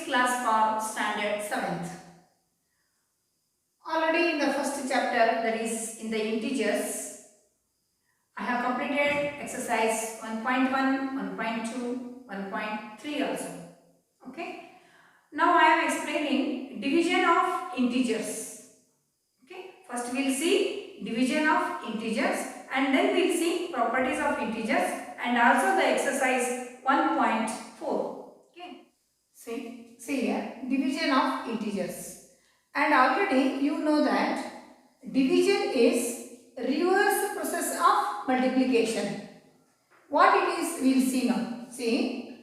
class for standard 7th. Already in the first chapter, that is in the integers, I have completed exercise 1.1, 1.2, 1.3 also. Okay. Now I am explaining division of integers. Okay. First we will see division of integers and then we will see properties of integers and also the exercise 1.4. Okay. See here, division of integers. And already you know that division is reverse process of multiplication. What it is, we will see now. See,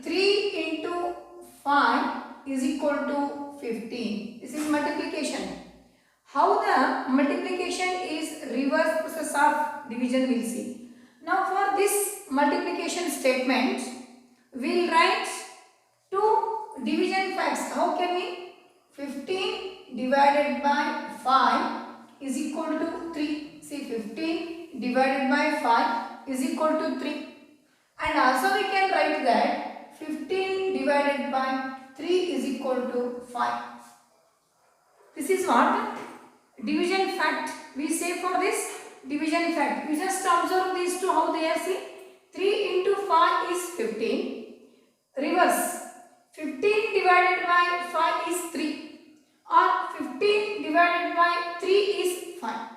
3 into 5 is equal to 15. This is multiplication. How the multiplication is reverse process of division, we will see. Now for this multiplication statement, we will write two division facts. How can we? 15 divided by 5 is equal to 3. See, 15 divided by 5 is equal to 3. And also we can write that 15 divided by 3 is equal to 5. This is what? Division fact. We say for this division fact. We just observe these two, how they are. See, 3 into 5 is 15. Reverse. 15 divided by 5 is 3 or 15 divided by 3 is 5.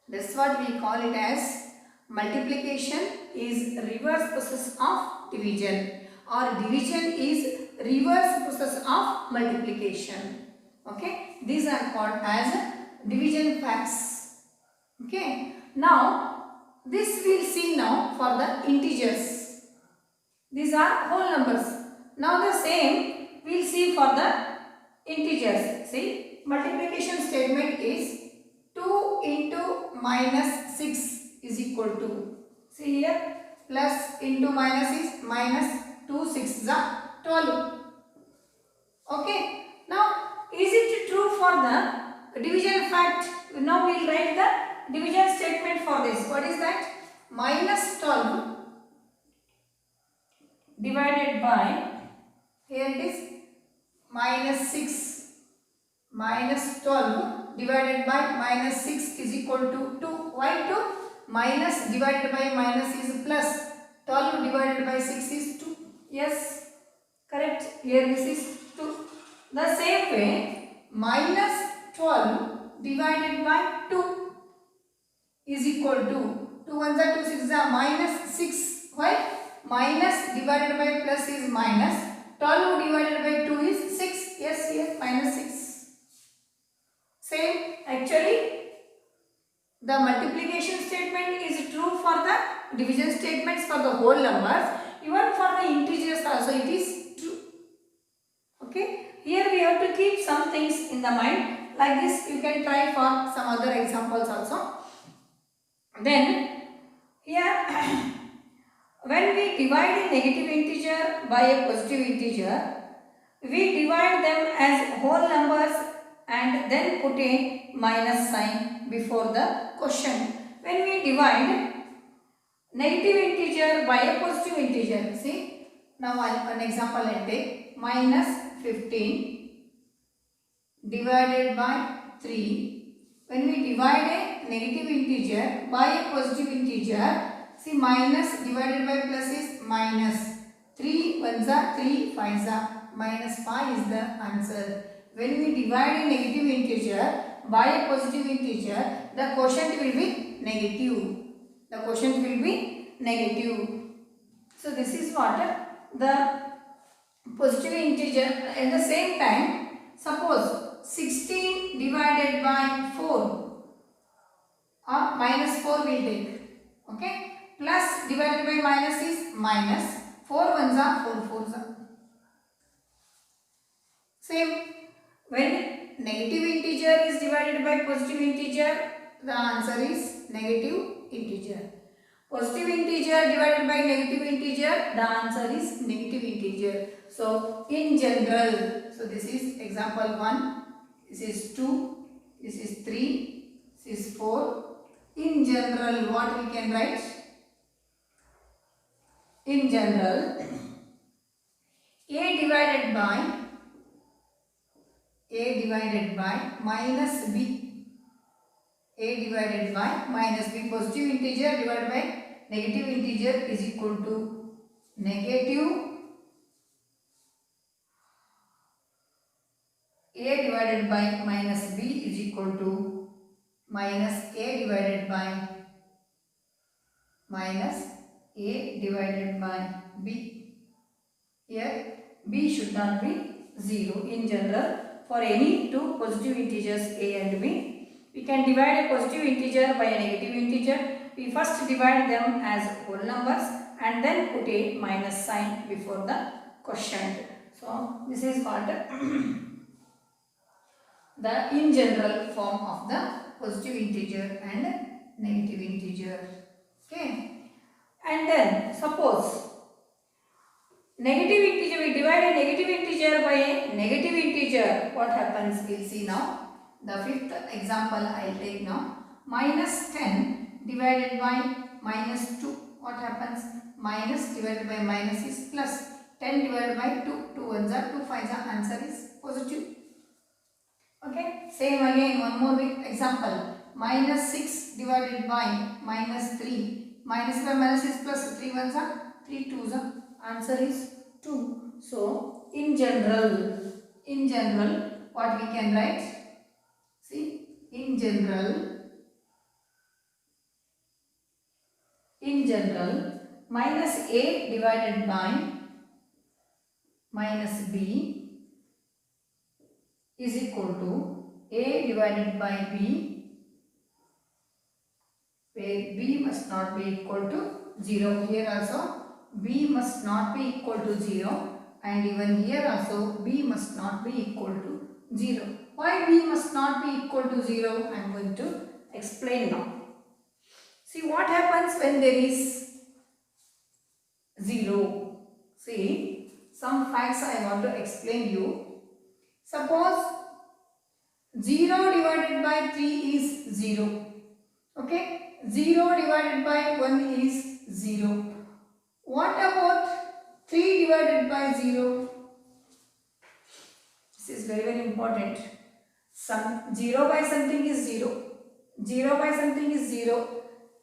That's what we call it as multiplication is reverse process of division or division is reverse process of multiplication. Okay, these are called as division facts. Okay, now this we'll see now for the integers. These are whole numbers. Now the same we'll see for the integers. See, multiplication statement is 2 into minus 6 is equal to, see here, plus into minus is minus 2 6 is 12. Okay, now is it true for the division fact? Now we will write the division statement for this. What is that? Minus 12 divided by, here it is, minus 6 minus 12 divided by minus 6 is equal to 2. Why 2? Minus divided by minus is plus. 12 divided by 6 is 2. Yes, correct. Here this is 2. The same way, minus 12 divided by 2 is equal to 2 1s are 2 6 are minus 6. Why? Minus divided by plus is minus. 12 divided by 2 is 6. Yes, here minus 6. Same. Actually, the multiplication statement is true for the division statements for the whole numbers. Even for the integers also it is true. Okay. Here we have to keep some things in the mind. Like this you can try for some other examples also. Then here when we divide a negative integer by a positive integer, we divide them as whole numbers and then put a minus sign before the question. When we divide negative integer by a positive integer, see, now an example I take, minus 15 divided by 3. When we divide a negative integer by a positive integer, see, minus divided by plus is minus. 3 1s are 3 5s are minus 5 is the answer. When we divide a negative integer by a positive integer, the quotient will be negative. The quotient will be negative. So this is what the positive integer. At the same time, suppose 16 divided by 4 or minus 4 will take. Okay. Plus divided by minus is minus. 4 1s are 4 4s are. Same. When negative integer is divided by positive integer, the answer is negative integer. Positive integer divided by negative integer, the answer is negative integer. So in general, so this is example 1, this is 2, this is 3, this is 4. In general, what we can write? In general, a divided by minus b, a divided by minus b, positive integer divided by negative integer is equal to negative a divided by minus b is equal to minus a divided by minus a divided by b. Here b should not be 0 in general. For any two positive integers a and b, we can divide a positive integer by a negative integer. We first divide them as whole numbers and then put a minus sign before the quotient. So this is called the in general form of the positive integer and negative integer. Okay. And then suppose negative integer, we divide a negative integer by a negative integer. What happens? We'll see now. The fifth example I'll take now. Minus 10 divided by minus 2. What happens? Minus divided by minus is plus. 10 divided by 2. 2 ones are 2 5s are, answer is positive. Okay. Same again, one more example. Minus 6 divided by minus 3. Minus by minus is plus. 3 ones are 3 2s are, answer is 2. So in general what we can write? See, in general minus a divided by minus b is equal to a divided by b, where b must not be equal to 0. Here also b must not be equal to 0, and even here also b must not be equal to 0. Why b must not be equal to 0? I am going to explain now. See what happens when there is 0. See, some facts I want to explain you. Suppose 0 divided by 3 is 0. Okay, 0 divided by 1 is 0. What about 3 divided by 0? This is very, very important. Some 0 by something is 0. 0 by something is 0.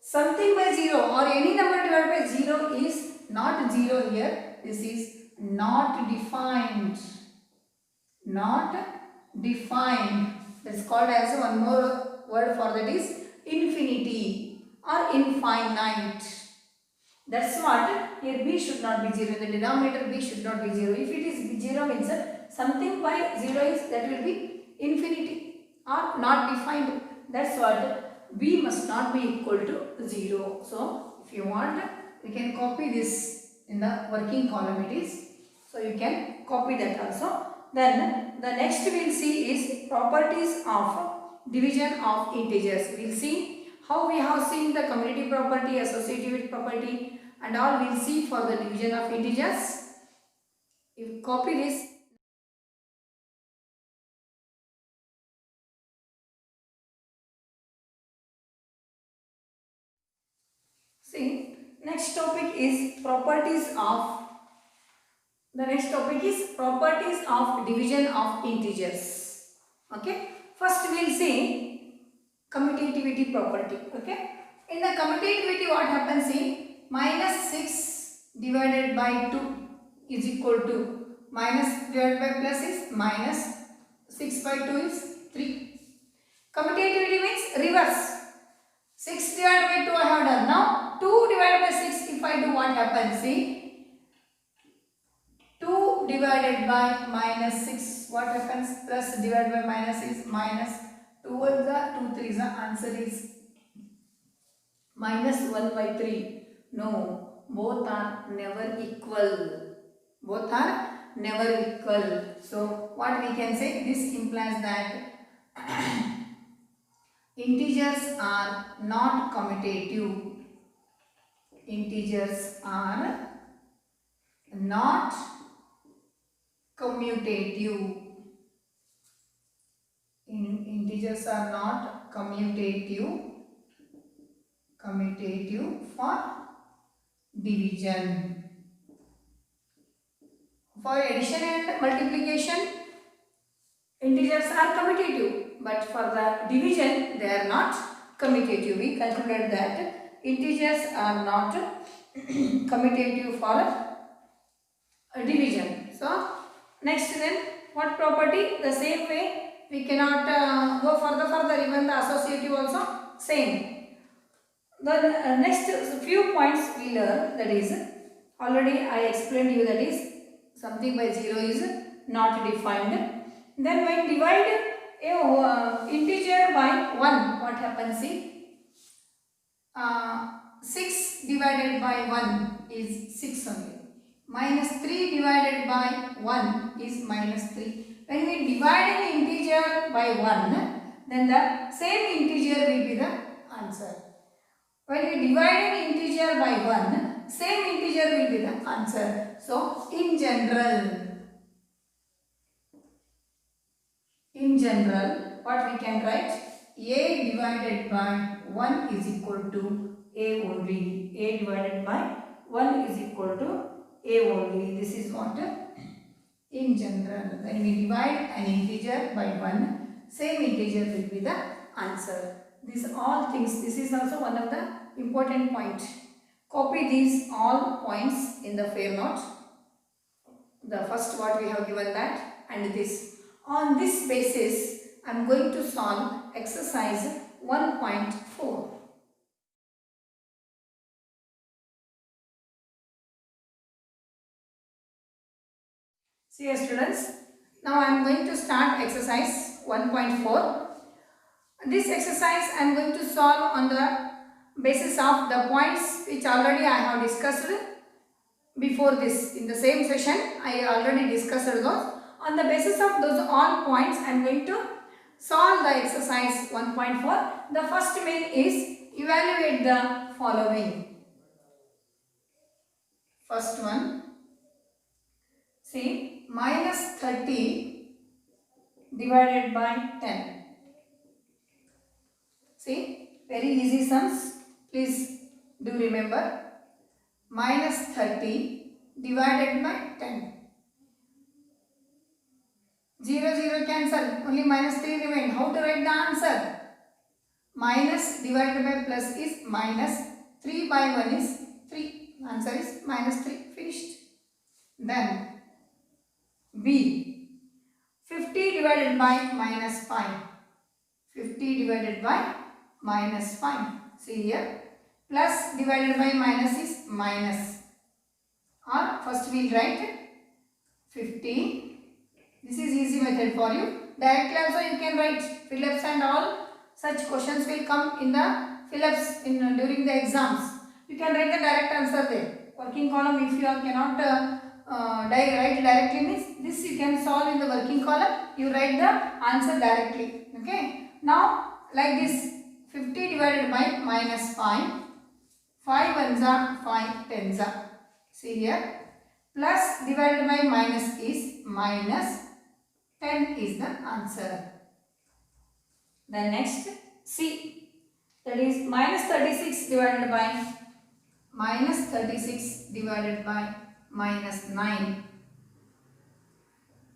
Something by 0 or any number divided by 0 is not 0 here. This is not defined. Not defined. That's called as one more word for that is infinity or infinite. That's what here b should not be 0. The denominator b should not be 0. If it is 0 means something by 0 is that will be infinity or not defined. That's what b must not be equal to 0. So if you want, you can copy this in the working column it is. So you can copy that also. Then the next we will see is properties of division of integers. We will see how we have seen the commutative property, associativity property and all we will see for the division of integers. You copy this. See, next topic is properties of division of integers. Okay. First we will see commutativity property. Okay. In the commutativity what happens in minus 6 divided by 2 is equal to minus divided by plus is minus 6 by 2 is 3. Commutativity means reverse. 6 divided by 2 I have done. Now 2 divided by 6 if I do what happens? See, 2 divided by minus 6 what happens? Plus divided by minus is minus. 2 1s are 2 3s are, answer is minus 1 by 3. No, both are never equal. Both are never equal. So what we can say? This implies that integers are not commutative. Integers are not commutative. Integers are not commutative for division. For addition and multiplication, integers are commutative, but for the division, they are not commutative. We concluded that integers are not commutative for a division. So, next then, what property? The same way, we cannot go further, even the associative also same. The next few points we learn, that is, already I explained you, that is something by 0 is not defined. Then when divide a integer by 1, what happens? See, 6 divided by 1 is 6 only. Minus 3 divided by 1 is minus 3. When we divide an integer by 1, then the same integer will be the answer. When we divide an integer by 1, same integer will be the answer. So, in general, what we can write? A divided by 1 is equal to A only. A divided by 1 is equal to A only. This is what? In general. When we divide an integer by 1, same integer will be the answer. These all things, this is also one of the important point. Copy these all points in the fair note. The first what we have given that, and this. On this basis, I am going to solve exercise 1.4. See students, now I am going to start exercise 1.4. This exercise I am going to solve on the basis of the points which already I have discussed before this. In the same session, I already discussed those. On the basis of those all points, I am going to solve the exercise 1.4. The first main is evaluate the following. First one, see, minus 30 divided by 10. See, very easy sums. Please do remember. Minus 30 divided by 10. 0 cancel, only minus 3 remain. How to write the answer? Minus divided by plus is minus, 3 by 1 is 3. Answer is minus 3. Finished. Then B. 50 divided by minus 5. 50 divided by minus 5. See here. Plus divided by minus is minus. Or first we will write 50. This is easy method for you. Directly also you can write fill-ups and all such questions will come in the fill-ups during the exams. You can write the direct answer there. Working column, if you cannot write directly, means this you can solve in the working column. You write the answer directly. Okay. Now like this, 50 divided by minus 5. 5 ones are 5 tens are. See here. Plus divided by minus is minus. 10 is the answer. Then next, C, that is minus 36 divided by minus 36 divided by minus 9.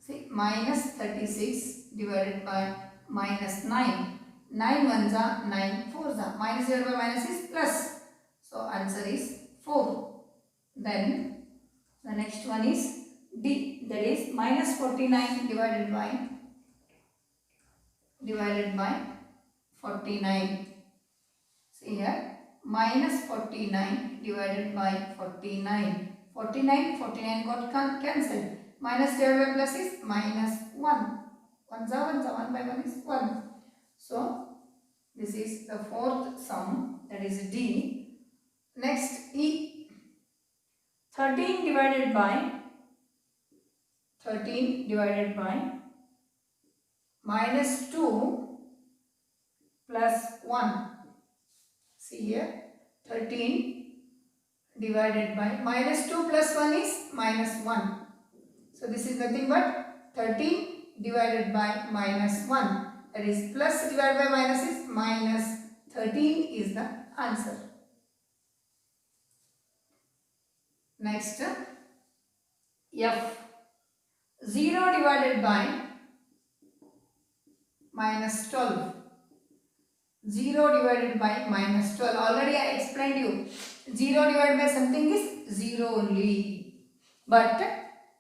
See, minus 36 divided by minus 9. 9 ones are 9 fours are. Minus divided by minus is plus. So answer is 4. Then the next one is D, that is minus 49 divided by 49. See here, minus 49 divided by 49. 49 got cancelled. Minus divided by plus is minus 1. 1 by 1 is 1. So this is the fourth sum, that is D. Next E, 13 divided by minus 2 plus 1. See here, 13 divided by minus 2 plus 1 is minus 1. So this is nothing but 13 divided by minus 1. That is plus divided by minus is minus. 13 is the answer. Next, F. 0 divided by minus 12. 0 divided by minus 12. Already I explained you. 0 divided by something is 0 only. But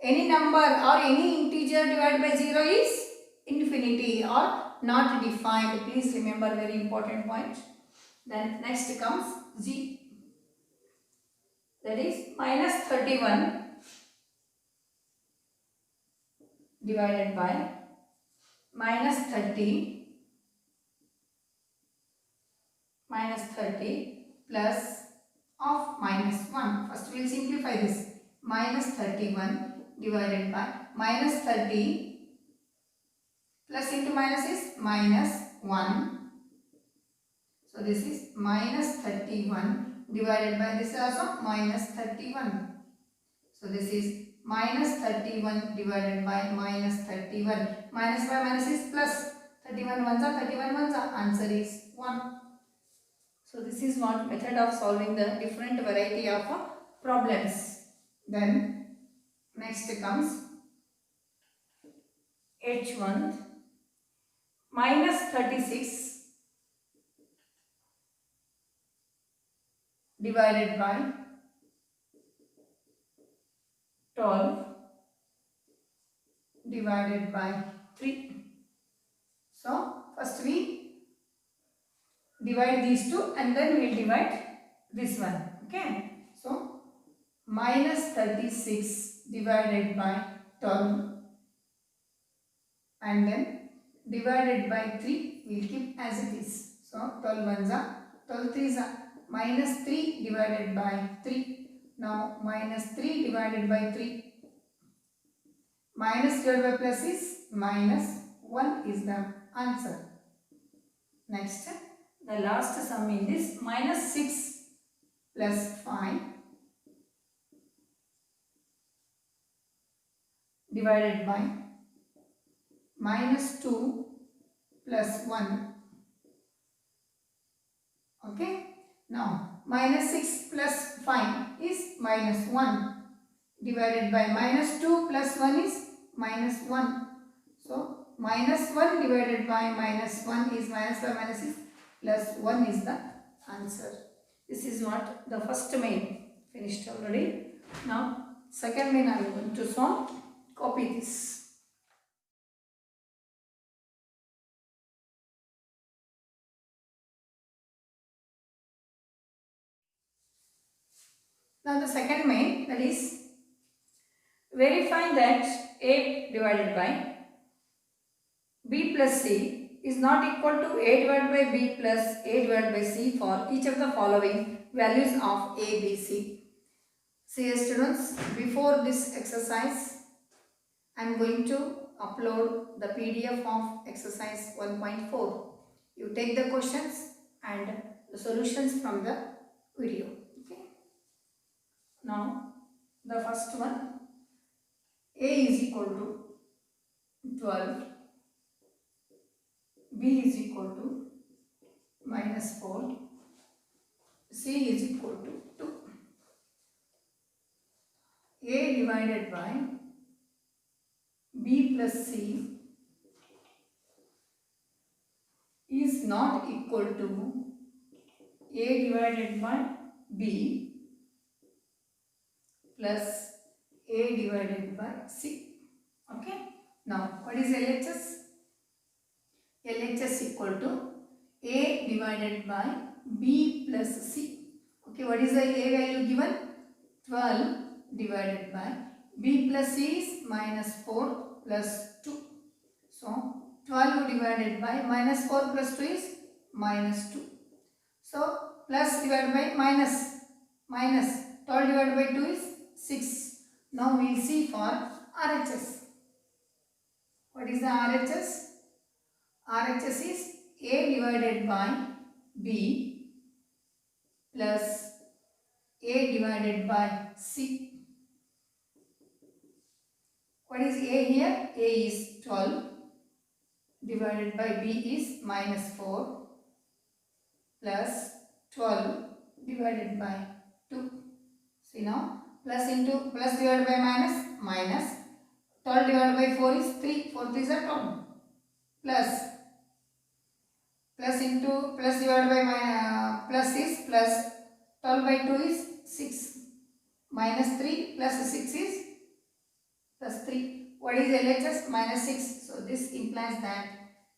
any number or any integer divided by 0 is infinity or not defined. Please remember, very important point. Then next comes z, that is minus 31 divided by minus 30 plus of minus 1. First we will simplify this. Minus 31 divided by minus 30 plus into minus is minus 1. So this is minus 31 divided by this is also minus 31. So this is minus 31 divided by minus 31. Minus by minus is plus. 31 ones are 31 ones are. Answer is 1. So this is what method of solving the different variety of problems. Then next comes H1 minus 36 divided by 12 divided by 3. So first we divide these two and then we will divide this one. Okay. So minus 36 divided by 12 and then divided by 3 we will keep as it is. So 12 ones are 12 threes are minus 3 divided by 3. Now minus 3 divided by 3. Minus divided by plus is minus 1 is the answer. Next, the last sum in this, minus 6 plus 5 divided by minus 2 plus 1. Okay. Now minus 6 plus 5 is minus 1 divided by minus 2 plus 1 is minus 1. So minus 1 divided by minus 1 is minus by minus is plus 1 is the answer. This is what the first main finished already. Now second main I am going to solve. Copy this. Now the second main, that is verify that A divided by B plus C is not equal to A divided by B plus A divided by C for each of the following values of A, B, C. See students, before this exercise I am going to upload the PDF of exercise 1.4. You take the questions and the solutions from the video. Okay. Now the first one, A is equal to 12, B is equal to minus 4, C is equal to 2. A divided by B plus C is not equal to A divided by B plus A divided by C. Okay. Now what is LHS? LHS equal to A divided by B plus C. Okay, what is the A value given? 12 divided by B plus C is minus 4 plus 2. So 12 divided by minus 4 plus 2 is minus 2. So plus divided by minus 12 divided by 2 is 6. Now we will see for RHS. What is the RHS? RHS is A divided by B plus A divided by C. What is A here? A is 12 divided by B is minus 4 plus 12 divided by 2. See now, plus into plus divided by minus, minus 12 divided by 4 is 3. 4 3s are 12. Plus into plus divided by plus is plus 12 by 2 is 6. Minus 3 plus 6 is plus 3. What is LHS? Minus 6. So this implies that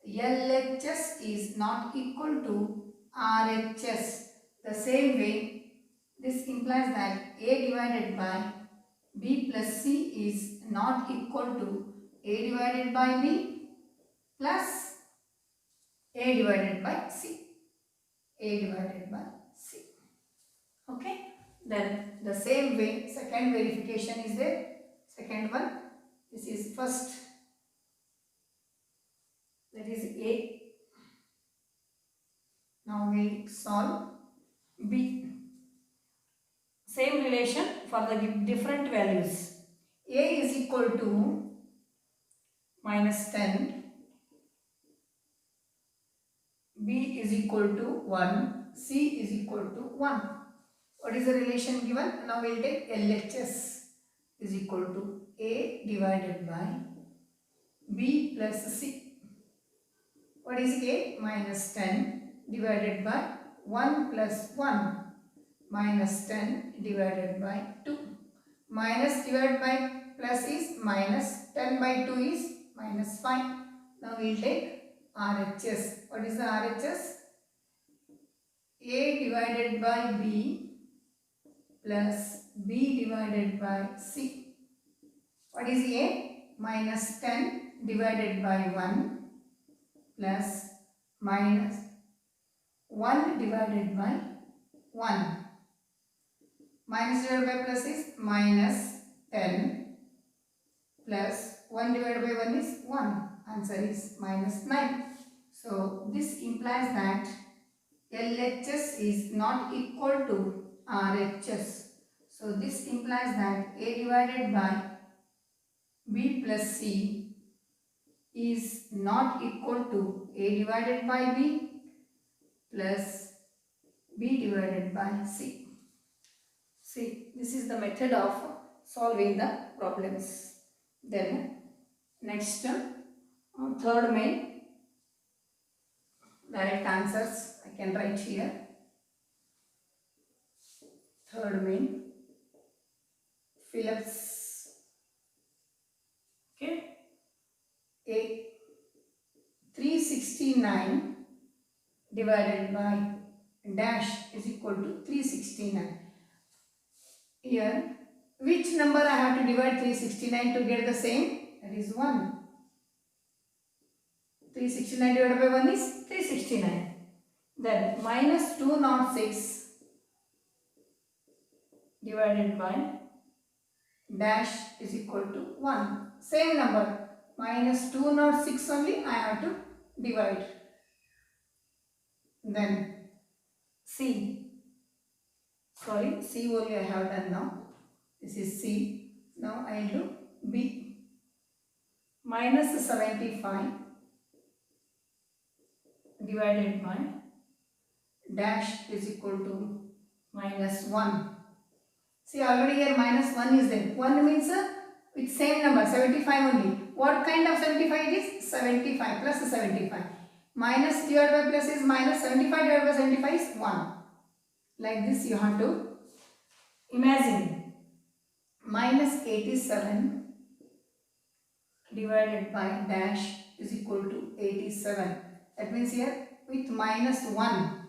LHS is not equal to RHS. The same way, this implies that A divided by B plus C is not equal to A divided by B plus A divided by C. A divided by C. Okay. Then the same way, second verification is there. Second one, this is first. That is A. Now we solve B. Same relation for the different values. A is equal to minus 10. B is equal to 1. C is equal to 1. What is the relation given? Now we will take LHS is equal to A divided by B plus C. What is A? Minus 10 divided by 1 plus 1. Minus 10 divided by 2. Minus divided by plus is minus. 10 by 2 is minus 5. Now we will take RHS. What is the RHS? A divided by B plus B divided by C. What is A? Minus 10 divided by 1 plus minus 1 divided by 1. Minus divided by plus is minus 10 plus 1 divided by 1 is 1. Answer is minus 9. So this implies that LHS is not equal to RHS. So this implies that A divided by B plus C is not equal to A divided by B plus B divided by C. See, this is the method of solving the problems. Then next, third main, direct answers I can write here. Third main, Phillips. Okay. A 369 divided by dash is equal to 369. Here, which number I have to divide 369 to get the same? That is 1. 369 divided by 1 is 369. Then minus 206 divided by dash is equal to 1. Same number. Minus 206 only I have to divide. Then C. Sorry, C only I have done now. This is C. Now I will do B. Minus 75 divided by dash is equal to minus 1. See, already here minus 1 is there. 1 means with same number, 75 only. What kind of 75 it is? 75 plus 75. Minus divided by plus is minus. 75 divided by 75 is 1. Like this you have to imagine. Minus 87 divided by dash is equal to 87. That means here with minus 1.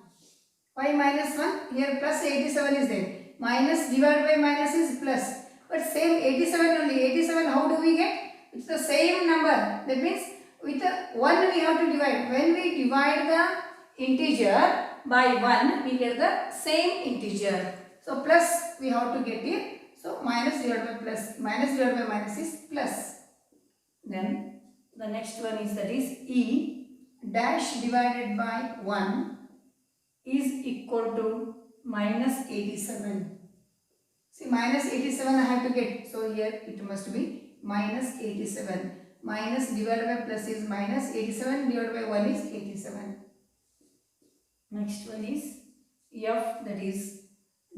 Why minus 1? Here plus 87 is there. Minus divided by minus is plus. But same 87 only. 87 how do we get? It's the same number. That means with a 1 we have to divide. When we divide the integer by 1, we get the same integer. So plus we have to get here. So minus divided by plus. Minus divided by minus is plus. Then the next one is, that is E dash divided by 1 is equal to minus 87. See, minus 87 I have to get. So here it must be minus 87. Minus divided by plus is minus. 87 divided by 1 is 87. Next one is F, that is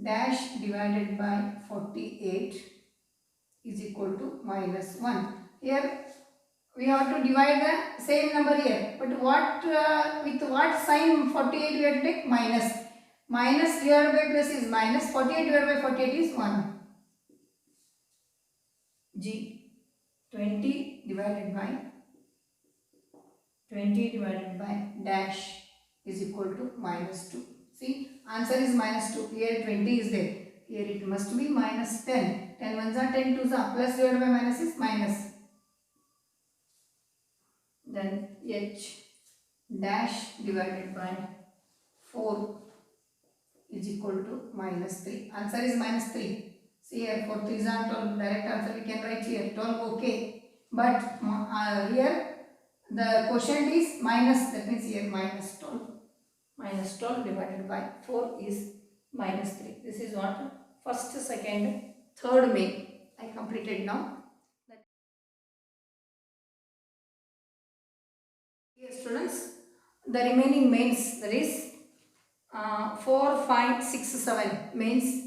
dash divided by 48 is equal to minus 1. Here we have to divide the same number here. But what with what sign 48 we have to take? Minus. Minus divided by plus is minus. 48 divided by 48 is 1. G. 20 divided by dash is equal to minus 2. See, answer is minus 2. Here 20 is there. Here it must be minus 10. 10 ones are 10 twos are. Plus divided by minus is minus. Then H dash divided by 4 is equal to minus 3. Answer is minus 3. See here 4 3s are 12. Direct answer we can write here 12. Okay. But here the quotient is minus. That means here minus 12. Minus 12 divided by 4 is minus 3. This is what first, second, third main I completed now. Here students, the remaining mains, that is 4, 5, 6, 7 mains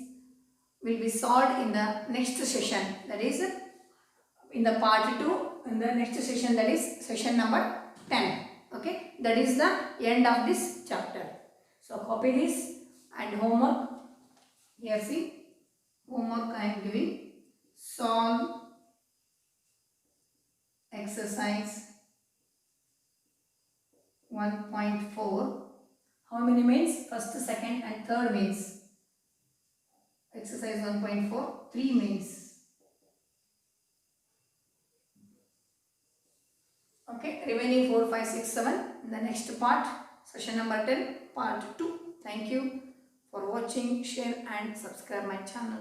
will be solved in the next session, that is in the part 2, in the next session, that is session number 10. Okay, that is the end of this chapter. So copy this and homework. Here see, homework I am giving. Solve exercise 1.4. How many mains? First, second and third mains. Exercise 1.4, 3 mains. Okay, remaining 4, 5, 6, 7 in the next part, session number 10, part 2. Thank you for watching, share and subscribe my channel.